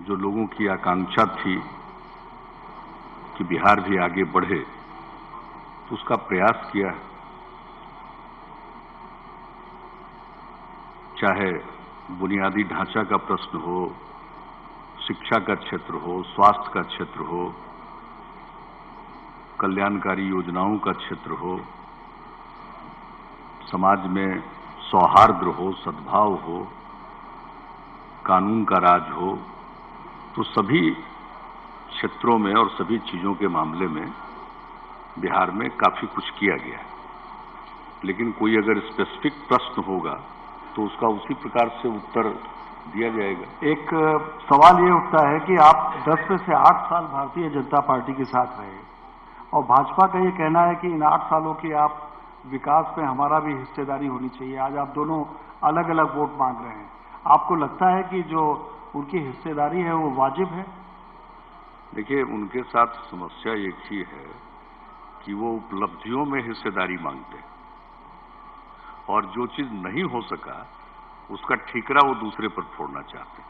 जो लोगों की आकांक्षा थी कि बिहार भी आगे बढ़े, तो उसका प्रयास किया। चाहे बुनियादी ढांचा का प्रश्न हो, शिक्षा का क्षेत्र हो, स्वास्थ्य का क्षेत्र हो, कल्याणकारी योजनाओं का क्षेत्र हो, समाज में सौहार्द हो, सद्भाव हो, कानून का राज हो, तो सभी क्षेत्रों में और सभी चीजों के मामले में बिहार में काफी कुछ किया गया है। लेकिन कोई अगर स्पेसिफिक प्रश्न होगा तो उसका उसी प्रकार से उत्तर दिया जाएगा। एक सवाल ये उठता है कि आप 10 में से 8 साल भारतीय जनता पार्टी के साथ रहे और भाजपा का ये कहना है कि इन 8 सालों की आप विकास में हमारा भी हिस्सेदारी होनी चाहिए। आज आप दोनों अलग अलग वोट मांग रहे हैं, आपको लगता है कि जो उनकी हिस्सेदारी है वो वाजिब है? देखिए, उनके साथ समस्या एक ही है कि वो उपलब्धियों में हिस्सेदारी मांगते हैं और जो चीज नहीं हो सका उसका ठीकरा वो दूसरे पर फोड़ना चाहते हैं।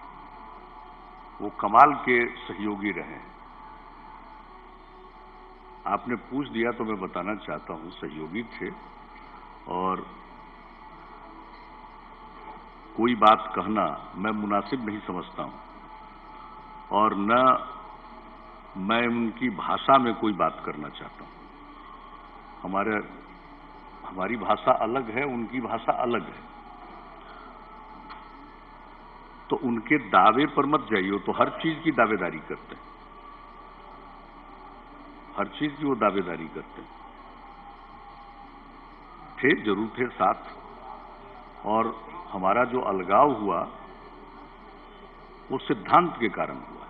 वो कमाल के सहयोगी रहे। आपने पूछ दिया तो मैं बताना चाहता हूं, सहयोगी थे और कोई बात कहना मैं मुनासिब नहीं समझता हूं और न मैं उनकी भाषा में कोई बात करना चाहता हूं। हमारी भाषा अलग है, उनकी भाषा अलग है, तो उनके दावे पर मत जाइए। तो हर चीज की दावेदारी करते हैं, हर चीज की वो दावेदारी करते हैं। जरूर थे साथ, और हमारा जो अलगाव हुआ वो सिद्धांत के कारण हुआ।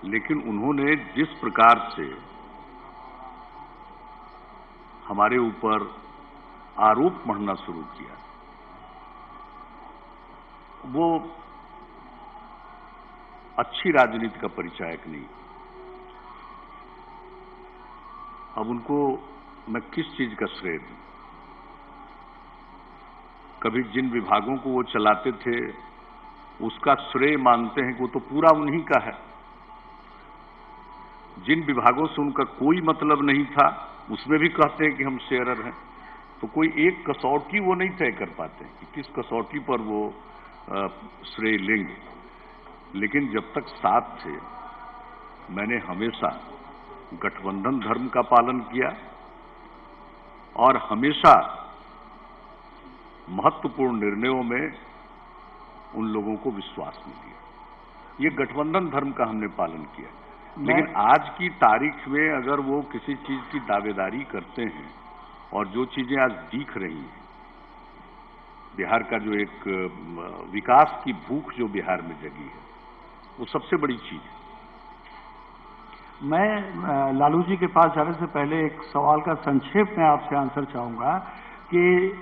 लेकिन उन्होंने जिस प्रकार से हमारे ऊपर आरोप मढ़ना शुरू किया, वो अच्छी राजनीति का परिचायक नहीं। अब उनको मैं किस चीज का श्रेय दूं? कभी जिन विभागों को वो चलाते थे उसका श्रेय मानते हैं कि वो तो पूरा उन्हीं का है। जिन विभागों से उनका कोई मतलब नहीं था उसमें भी कहते हैं कि हम शेयरर हैं। तो कोई एक कसौटी वो नहीं तय कर पाते कि किस कसौटी पर वो श्रेय लेंगे। लेकिन जब तक साथ थे, मैंने हमेशा गठबंधन धर्म का पालन किया और हमेशा महत्वपूर्ण निर्णयों में उन लोगों को विश्वास में लिया। ये गठबंधन धर्म का हमने पालन किया। लेकिन आज की तारीख में अगर वो किसी चीज की दावेदारी करते हैं और जो चीजें आज दिख रही हैं, बिहार का जो एक विकास की भूख जो बिहार में जगी है, वो सबसे बड़ी चीज है। मैं लालू जी के पास जाने से पहले एक सवाल का संक्षेप में आपसे आंसर चाहूंगा कि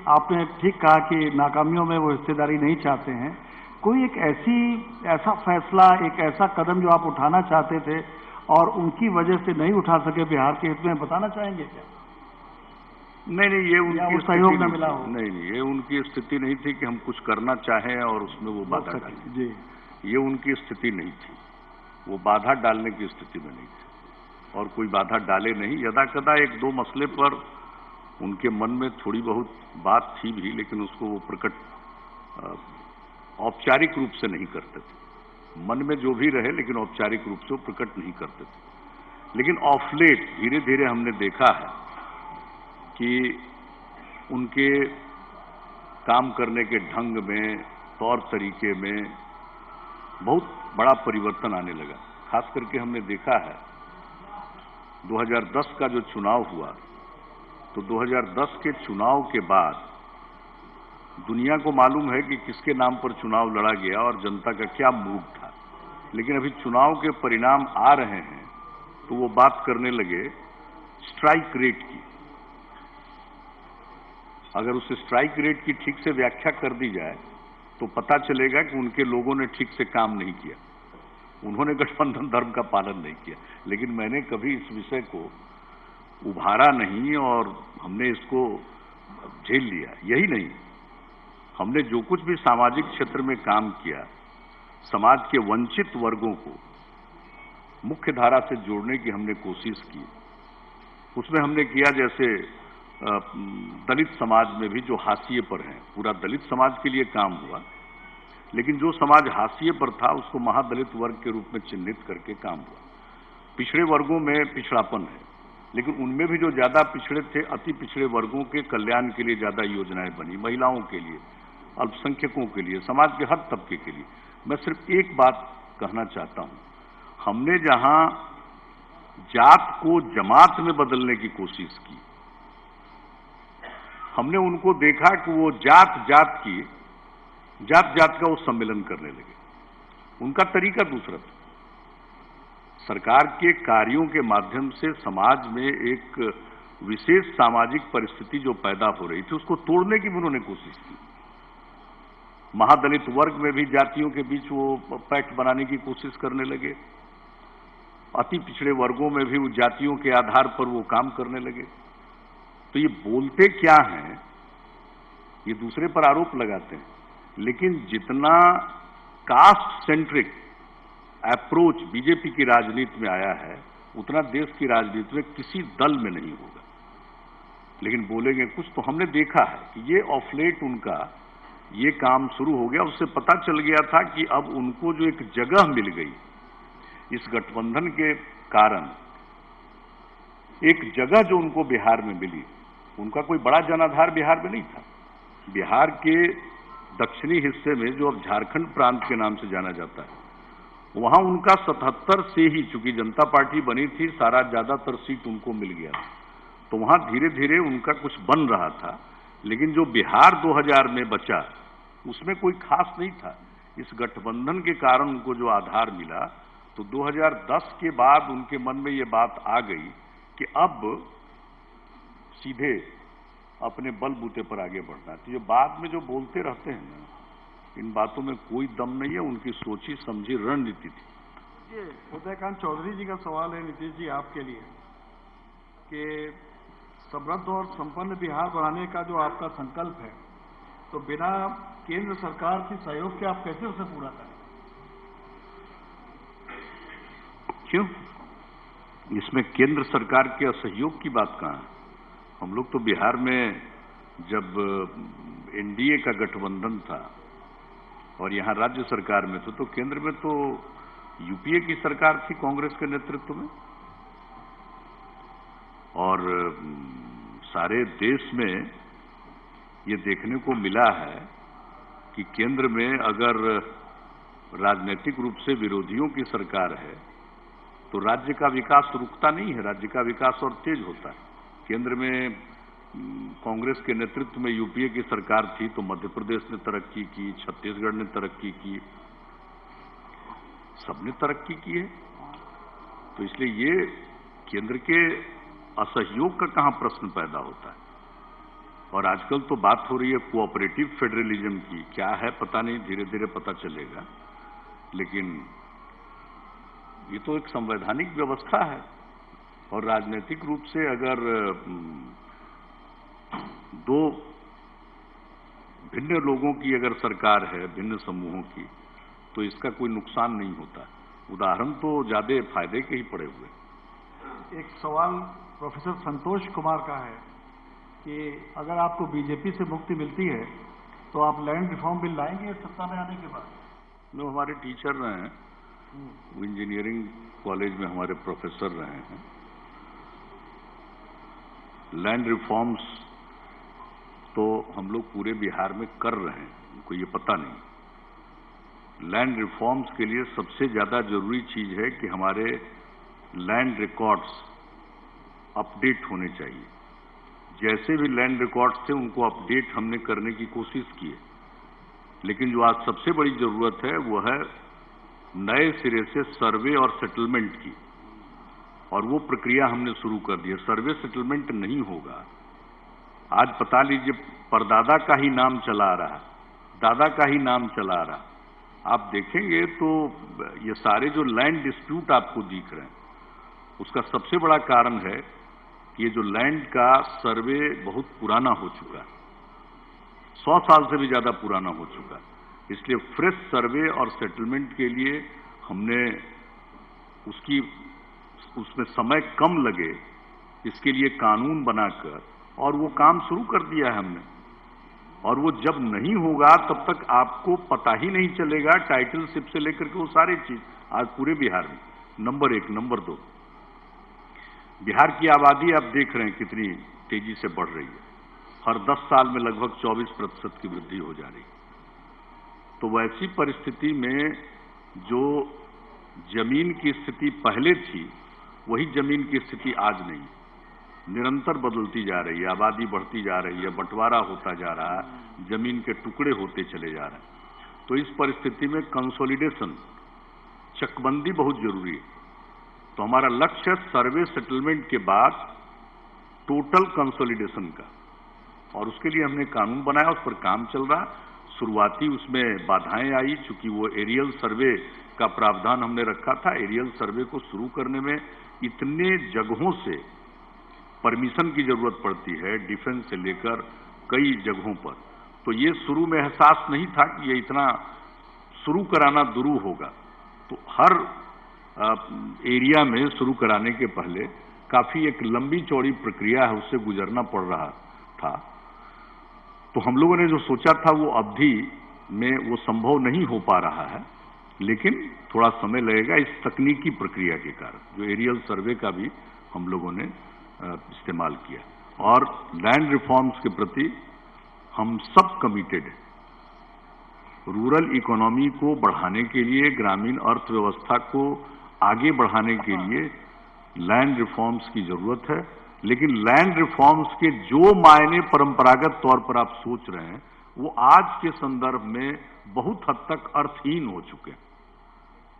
आपने ठीक कहा कि नाकामियों में वो हिस्सेदारी नहीं चाहते हैं। कोई एक ऐसा फैसला, एक ऐसा कदम जो आप उठाना चाहते थे और उनकी वजह से नहीं उठा सके बिहार के हित में, बताना चाहेंगे क्या? नहीं, ये उनकी सहयोग न मिला हो? नहीं, ये उनकी स्थिति नहीं थी कि हम कुछ करना चाहें और उसमें वो बाधा डालें। जी, ये उनकी स्थिति नहीं थी। वो बाधा डालने की स्थिति में नहीं थी और कोई बाधा डाले नहीं। यदा कदा एक दो मसले पर उनके मन में थोड़ी बहुत बात थी भी, लेकिन उसको वो प्रकट औपचारिक रूप से नहीं करते थे। मन में जो भी रहे, लेकिन औपचारिक रूप से वो प्रकट नहीं करते थे। लेकिन ऑफ लेट धीरे धीरे हमने देखा है कि उनके काम करने के ढंग में, तौर तरीके में बहुत बड़ा परिवर्तन आने लगा। खास करके हमने देखा है 2010 का जो चुनाव हुआ, तो 2010 के चुनाव के बाद दुनिया को मालूम है कि किसके नाम पर चुनाव लड़ा गया और जनता का क्या मूड था। लेकिन अभी चुनाव के परिणाम आ रहे हैं तो वो बात करने लगे स्ट्राइक रेट की। अगर उस स्ट्राइक रेट की ठीक से व्याख्या कर दी जाए तो पता चलेगा कि उनके लोगों ने ठीक से काम नहीं किया, उन्होंने गठबंधन धर्म का पालन नहीं किया। लेकिन मैंने कभी इस विषय को उभारा नहीं और हमने इसको झेल लिया। यही नहीं, हमने जो कुछ भी सामाजिक क्षेत्र में काम किया समाज के वंचित वर्गों को मुख्य धारा से जोड़ने की हमने कोशिश की। उसमें हमने किया जैसे दलित समाज में भी जो हाशिए पर हैं, पूरा दलित समाज के लिए काम हुआ, लेकिन जो समाज हाशिए पर था उसको महादलित वर्ग के रूप में चिन्हित करके काम हुआ। पिछड़े वर्गों में पिछड़ापन है, लेकिन उनमें भी जो ज्यादा पिछड़े थे, अति पिछड़े वर्गों के कल्याण के लिए ज्यादा योजनाएं बनी, महिलाओं के लिए, अल्पसंख्यकों के लिए, समाज के हर तबके के लिए। मैं सिर्फ एक बात कहना चाहता हूं, हमने जहां जात को जमात में बदलने की कोशिश की, हमने उनको देखा कि वो जात जात का वो सम्मेलन करने लगे। उनका तरीका दूसरा था। सरकार के कार्यों के माध्यम से समाज में एक विशेष सामाजिक परिस्थिति जो पैदा हो रही थी, उसको तोड़ने की भी उन्होंने कोशिश की। महादलित वर्ग में भी जातियों के बीच वो पैक्ट बनाने की कोशिश करने लगे। अति पिछड़े वर्गों में भी वो जातियों के आधार पर वो काम करने लगे। तो ये बोलते क्या हैं, ये दूसरे पर आरोप लगाते हैं, लेकिन जितना कास्ट सेंट्रिक अप्रोच बीजेपी की राजनीति में आया है, उतना देश की राजनीति में किसी दल में नहीं होगा। लेकिन बोलेंगे कुछ, तो हमने देखा है कि ये ऑफ लेट उनका ये काम शुरू हो गया। उससे पता चल गया था कि अब उनको जो एक जगह मिल गई इस गठबंधन के कारण, एक जगह जो उनको बिहार में मिली, उनका कोई बड़ा जनाधार बिहार में नहीं था। बिहार के दक्षिणी हिस्से में, जो अब झारखंड प्रांत के नाम से जाना जाता है, वहां उनका 77 से ही, चूंकि जनता पार्टी बनी थी, सारा ज्यादातर सीट उनको मिल गया, तो वहां धीरे धीरे उनका कुछ बन रहा था। लेकिन जो बिहार 2000 में बचा, उसमें कोई खास नहीं था। इस गठबंधन के कारण उनको जो आधार मिला, तो 2010 के बाद उनके मन में ये बात आ गई कि अब सीधे अपने बलबूते पर आगे बढ़ना है। तो ये बाद में जो बोलते रहते हैं ना, इन बातों में कोई दम नहीं है, उनकी सोची समझी रणनीति थी। ये उदयकांत चौधरी जी का सवाल है नीतीश जी आपके लिए कि समृद्ध और संपन्न बिहार बनाने का जो आपका संकल्प है, तो बिना केंद्र सरकार की सहयोग के आप कैसे उसे पूरा करें? क्यों? इसमें केंद्र सरकार के असहयोग की बात कहां है? हम लोग तो बिहार में जब एनडीए का गठबंधन था और यहां राज्य सरकार में थे, तो केंद्र में तो यूपीए की सरकार थी कांग्रेस के नेतृत्व में, और सारे देश में ये देखने को मिला है कि केंद्र में अगर राजनीतिक रूप से विरोधियों की सरकार है तो राज्य का विकास रुकता नहीं है, राज्य का विकास और तेज होता है। केंद्र में कांग्रेस के नेतृत्व में यूपीए की सरकार थी, तो मध्य प्रदेश ने तरक्की की, छत्तीसगढ़ ने तरक्की की, सबने तरक्की की है। तो इसलिए ये केंद्र के असहयोग का कहां प्रश्न पैदा होता है। और आजकल तो बात हो रही है कोऑपरेटिव फेडरलिज्म की, क्या है पता नहीं, धीरे धीरे पता चलेगा। लेकिन ये तो एक संवैधानिक व्यवस्था है, और राजनीतिक रूप से अगर दो भिन्न लोगों की अगर सरकार है, भिन्न समूहों की, तो इसका कोई नुकसान नहीं होता। उदाहरण तो ज्यादा फायदे के ही पड़े हुए। एक सवाल प्रोफेसर संतोष कुमार का है कि अगर आपको बीजेपी से मुक्ति मिलती है तो आप लैंड रिफॉर्म बिल लाएंगे सत्ता में आने के बाद? जो हमारे टीचर रहे हैं, वो इंजीनियरिंग कॉलेज में हमारे प्रोफेसर रहे हैं, लैंड रिफॉर्म्स तो हम लोग पूरे बिहार में कर रहे हैं, उनको ये पता नहीं। लैंड रिफॉर्म्स के लिए सबसे ज्यादा जरूरी चीज है कि हमारे लैंड रिकॉर्ड्स अपडेट होने चाहिए। जैसे भी लैंड रिकॉर्ड्स थे उनको अपडेट हमने करने की कोशिश की है, लेकिन जो आज सबसे बड़ी जरूरत है वो है नए सिरे से सर्वे और सेटलमेंट की, और वो प्रक्रिया हमने शुरू कर दी है। सर्वे सेटलमेंट नहीं होगा। आज बता लीजिए, परदादा का ही नाम चला रहा, दादा का ही नाम चला रहा, आप देखेंगे तो ये सारे जो लैंड डिस्प्यूट आपको दिख रहे हैं, उसका सबसे बड़ा कारण है कि ये जो लैंड का सर्वे बहुत पुराना हो चुका है, 100 साल से भी ज्यादा पुराना हो चुका है। इसलिए फ्रेश सर्वे और सेटलमेंट के लिए हमने उसमें समय कम लगे इसके लिए कानून बनाकर और वो काम शुरू कर दिया है हमने। और वो जब नहीं होगा तब तक आपको पता ही नहीं चलेगा, टाइटलशिप से लेकर के वो सारी चीज आज पूरे बिहार में नंबर 1, नंबर 2। बिहार की आबादी आप देख रहे हैं कितनी तेजी से बढ़ रही है, हर 10 साल में लगभग 24% की वृद्धि हो जा रही है। तो वैसी परिस्थिति में जो जमीन की स्थिति पहले थी वही जमीन की स्थिति आज नहीं, निरंतर बदलती जा रही है, आबादी बढ़ती जा रही है, बंटवारा होता जा रहा है, जमीन के टुकड़े होते चले जा रहे हैं। तो इस परिस्थिति में कंसोलिडेशन, चकबंदी बहुत जरूरी है। तो हमारा लक्ष्य है सर्वे सेटलमेंट के बाद टोटल कंसोलिडेशन का, और उसके लिए हमने कानून बनाया, उस पर काम चल रहा। शुरुआती उसमें बाधाएं आई, चूंकि वो एरियल सर्वे का प्रावधान हमने रखा था। एरियल सर्वे को शुरू करने में इतने जगहों से परमिशन की जरूरत पड़ती है, डिफेंस से लेकर कई जगहों पर। तो ये शुरू में एहसास नहीं था कि ये इतना शुरू कराना दुरूह होगा। तो हर एरिया में शुरू कराने के पहले काफी एक लंबी चौड़ी प्रक्रिया है, उससे गुजरना पड़ रहा था। तो हम लोगों ने जो सोचा था वो अवधि में वो संभव नहीं हो पा रहा है, लेकिन थोड़ा समय लगेगा इस तकनीकी प्रक्रिया के कारण, जो एरियल सर्वे का भी हम लोगों ने इस्तेमाल किया। और लैंड रिफॉर्म्स के प्रति हम सब कमिटेड हैं। रूरल इकोनॉमी को बढ़ाने के लिए, ग्रामीण अर्थव्यवस्था को आगे बढ़ाने के लिए लैंड रिफॉर्म्स की जरूरत है। लेकिन लैंड रिफॉर्म्स के जो मायने परंपरागत तौर पर आप सोच रहे हैं वो आज के संदर्भ में बहुत हद तक अर्थहीन हो चुके हैं।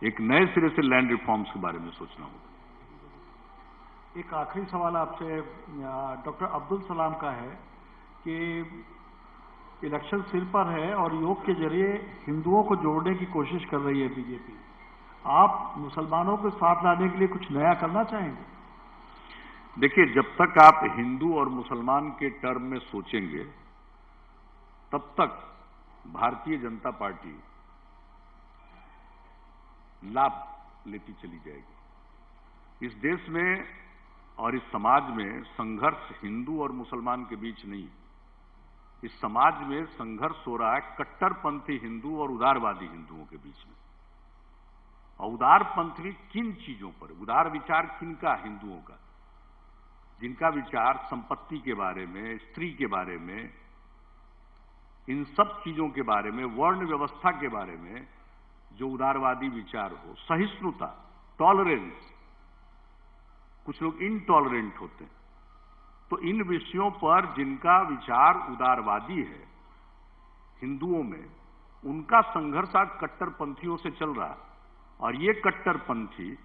एक नए सिरे से लैंड रिफॉर्म्स के बारे में सोचना होगा। एक आखिरी सवाल आपसे डॉक्टर अब्दुल सलाम का है कि इलेक्शन सिर पर है और योग के जरिए हिंदुओं को जोड़ने की कोशिश कर रही है बीजेपी। आप मुसलमानों को साथ लाने के लिए कुछ नया करना चाहेंगे? देखिए, जब तक आप हिंदू और मुसलमान के टर्म में सोचेंगे तब तक भारतीय जनता पार्टी लाभ लेती चली जाएगी। इस देश में और इस समाज में संघर्ष हिंदू और मुसलमान के बीच नहीं, इस समाज में संघर्ष हो रहा है कट्टरपंथी हिंदू और उदारवादी हिंदुओं के बीच में। और उदारपंथी किन चीजों पर, उदार विचार किनका? हिंदुओं का, जिनका विचार संपत्ति के बारे में, स्त्री के बारे में, इन सब चीजों के बारे में, वर्ण व्यवस्था के बारे में जो उदारवादी विचार हो, सहिष्णुता, टॉलरेंस। कुछ लोग इनटॉलरेंट होते हैं। तो इन विषयों पर जिनका विचार उदारवादी है हिंदुओं में, उनका संघर्ष आज कट्टरपंथियों से चल रहा है। और ये कट्टरपंथी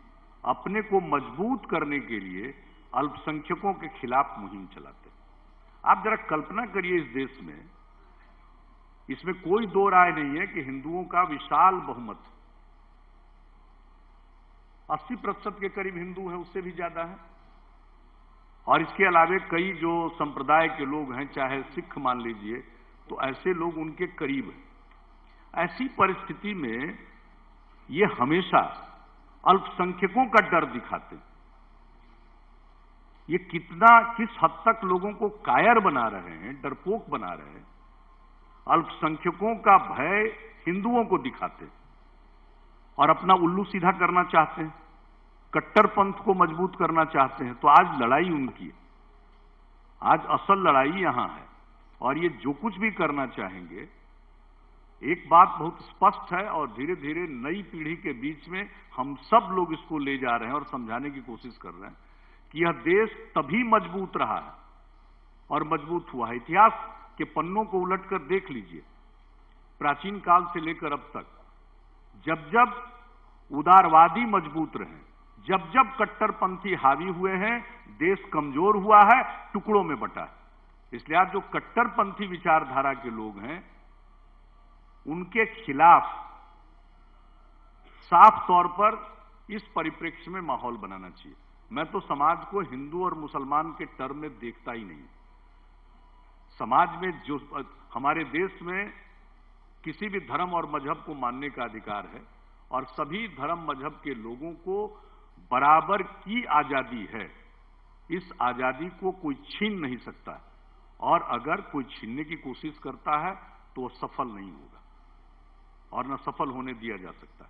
अपने को मजबूत करने के लिए अल्पसंख्यकों के खिलाफ मुहिम चलाते हैं। आप जरा कल्पना करिए, इस देश में, इसमें कोई दो राय नहीं है कि हिंदुओं का विशाल बहुमत, 80% के करीब हिंदू हैं, उससे भी ज्यादा है। और इसके अलावे कई जो संप्रदाय के लोग हैं, चाहे सिख मान लीजिए, तो ऐसे लोग उनके करीब हैं। ऐसी परिस्थिति में ये हमेशा अल्पसंख्यकों का डर दिखाते हैं। ये किस हद तक लोगों को कायर बना रहे हैं, डरपोक बना रहे हैं। अल्पसंख्यकों का भय हिंदुओं को दिखाते हैं और अपना उल्लू सीधा करना चाहते हैं, कट्टरपंथ को मजबूत करना चाहते हैं। तो आज लड़ाई उनकी है, आज असल लड़ाई यहां है। और ये जो कुछ भी करना चाहेंगे, एक बात बहुत स्पष्ट है और धीरे धीरे नई पीढ़ी के बीच में हम सब लोग इसको ले जा रहे हैं और समझाने की कोशिश कर रहे हैं कि यह देश तभी मजबूत रहा है और मजबूत हुआ है। इतिहास के पन्नों को उलटकर देख लीजिए, प्राचीन काल से लेकर अब तक जब जब उदारवादी मजबूत रहे, जब जब कट्टरपंथी हावी हुए हैं, देश कमजोर हुआ है, टुकड़ों में बटा है। इसलिए आज जो कट्टरपंथी विचारधारा के लोग हैं, उनके खिलाफ साफ तौर पर इस परिप्रेक्ष्य में माहौल बनाना चाहिए। मैं तो समाज को हिंदू और मुसलमान के टर्म में देखता ही नहीं। समाज में जो हमारे देश में किसी भी धर्म और मजहब को मानने का अधिकार है और सभी धर्म मजहब के लोगों को बराबर की आजादी है। इस आजादी को कोई छीन नहीं सकता और अगर कोई छीनने की कोशिश करता है तो वो सफल नहीं होगा और न सफल होने दिया जा सकता।